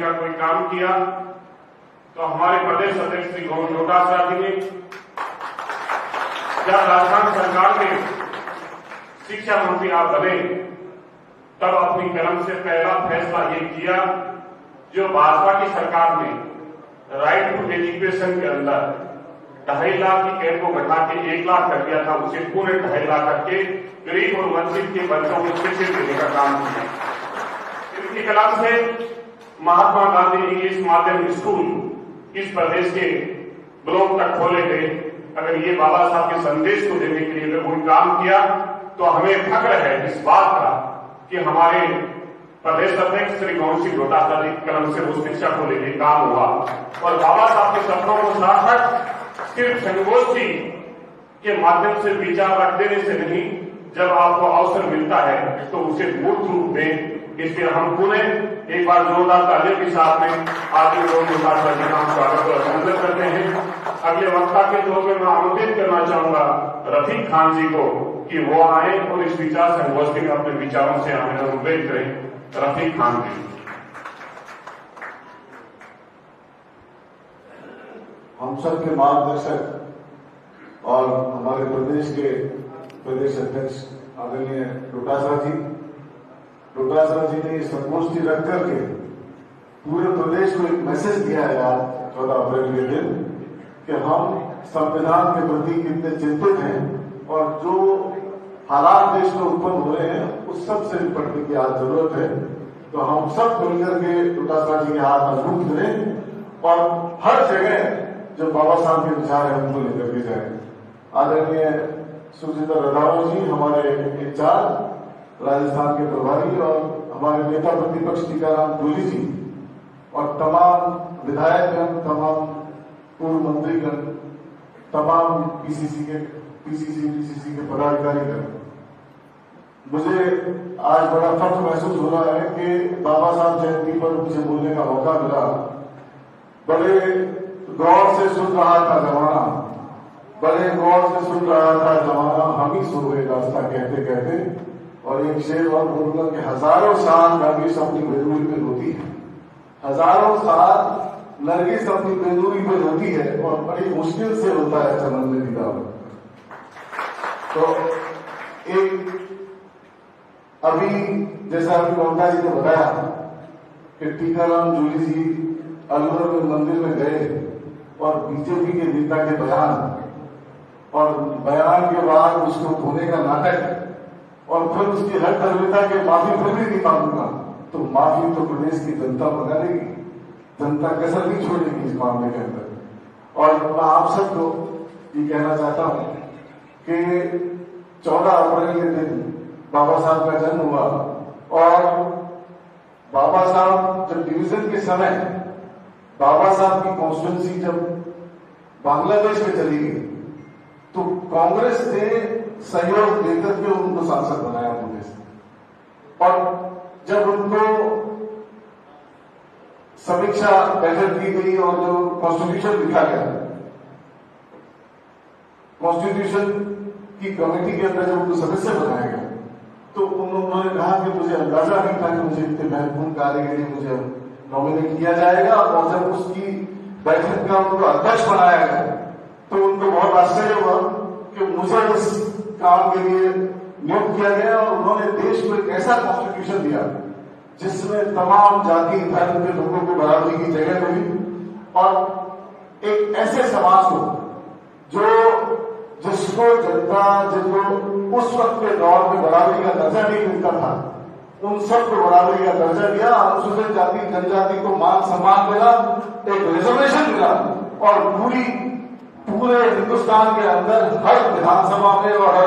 का कोई काम किया तो हमारे प्रदेश अध्यक्ष श्री गोविंद डोटासरा जी ने, जब राजस्थान सरकार में शिक्षा मंत्री आप बने तब अपनी कलम से पहला फैसला ये किया, जो भाजपा की सरकार ने राइट टू एजुकेशन के अंदर 2.5 लाख की कैब को घटा के 1 लाख कर दिया था, उसे पूरे 2.5 लाख करके गरीब और वंचित के बच्चों को शिक्षित देने का काम किया। इनकी कलम से महात्मा गांधी इंग्लिश माध्यम स्कूल इस प्रदेश के ब्लॉक तक खोले गए। अगर ये बाबा साहब के संदेश को देने के लिए अगर कोई काम किया तो हमें फख्र है इस बात का कि हमारे प्रदेश अध्यक्ष श्री गोविंद सिंह डोटासरा जी की कलम से उस शिक्षा को लेकर काम हुआ। और बाबा साहब के सपनों को सार्थक सिर्फ संगोष्ठी के माध्यम से विचार रख देने से नहीं, जब आपको अवसर मिलता है तो उसे मूर्त रूप में, इसलिए हम पुनः एक बार जोरदार तालियों के साथ में आदरणीय गोविंद डोटासरा जी का स्वागत और अभिनंदन करते हैं। अगले वक्ता के तौर में मैं आमंत्रित करना चाहूंगा रफीक खान जी को कि वो आए और इस विचार संगोष्ठी में अपने विचारों से हमें अनुप्रेरित करें। रफीक खान जी। हम सब के मार्गदर्शक और हमारे प्रदेश के प्रदेश अध्यक्ष आदरणीय डोटासरा जी ने संगोष्ठी रख करके पूरे प्रदेश को एक मैसेज दिया है आज 14 अप्रैल के दिन कि हम संविधान के प्रति कितने चिंतित हैं और जो हालात देश में उत्पन्न हो रहे हैं उस सब से निपटने की आज जरूरत है। तो हम सब मिलकर के डोटासरा जी के हाथ मजबूत करें और हर जगह जो बाबा साहब के विचार है उनको लेकर के जाए। आदरणीय सुजीता रंधावा जी हमारे इंचार्ज राजस्थान के प्रभारी और हमारे नेता प्रतिपक्ष टीकाराम जूली जी और तमाम विधायकगण, तमाम पूर्व मंत्रीगण, तमाम पीसीसी के पदाधिकारीगण, मुझे आज बड़ा फख्र महसूस हो रहा है कि बाबा साहब जयंती पर मुझे बोलने का मौका मिला। बड़े गौर से सुन रहा था जमाना, बड़े गौर से सुन रहा था जमाना, हम ही सो गए रास्ता कहते कहते। और एक शेर और बोलूंगा कि हजारों साल नरगिस अपनी बेदूरी पे रोती है, हजारों साल नरगिस अपनी बेदूरी पे रोती है और बड़ी मुश्किल से होता है चमन में दीदार। तो एक अभी जैसा अभी ममता जी ने बताया कि टीकाराम जूली जी अलवर में मंदिर में गए और बीजेपी के नेता के बयान के बाद उसको धोने का नाटक और फिर उसकी हर धर्मिता के माफी फिर भी नहीं मांगूंगा, तो माफी तो प्रदेश की जनता मंगा लेगी, जनता कसर नहीं छोड़ेगी इस मामले के अंदर। और मैं आप सबको ये कहना चाहता हूं कि 14 अप्रैल के दिन बाबा साहब का जन्म हुआ और बाबा साहब जब डिवीजन के समय बाबा साहब की कॉन्स्टिट्यूंसी जब बांग्लादेश में चली गई तो कांग्रेस ने सहयोग देकर के उनको सांसद बनाया मुझे से। और जब उनको समीक्षा बैठक की गई और जो कॉन्स्टिट्यूशन लिखा गया, कॉन्स्टिट्यूशन की कमेटी के अंदर जब उनको सदस्य बनाया गया तो उन्होंने कहा कि मुझे अंदाजा नहीं था कि मुझे इतने महत्वपूर्ण कार्य के लिए मुझे नॉमिनेट किया जाएगा। और जब उसकी बैठक का उनको अध्यक्ष बनाया गया तो उनको बहुत आश्चर्य हुआ कि मुझे इस काम के लिए नियुक्त किया गया। और उन्होंने देश को एक ऐसा कॉन्स्टिट्यूशन दिया जिसमें तमाम जाति धर्म के लोगों को बराबरी की जगह मिली और एक ऐसे समाज को जिसको जिनको उस वक्त के दौर में बराबरी का दर्जा नहीं मिलता था, उन सबको बराबरी का दर्जा दिया। अनुसूचित जाति जनजाति को मान सम्मान मिला, एक रिजर्वेशन मिला और पूरे हिंदुस्तान के अंदर हर विधानसभा में और हर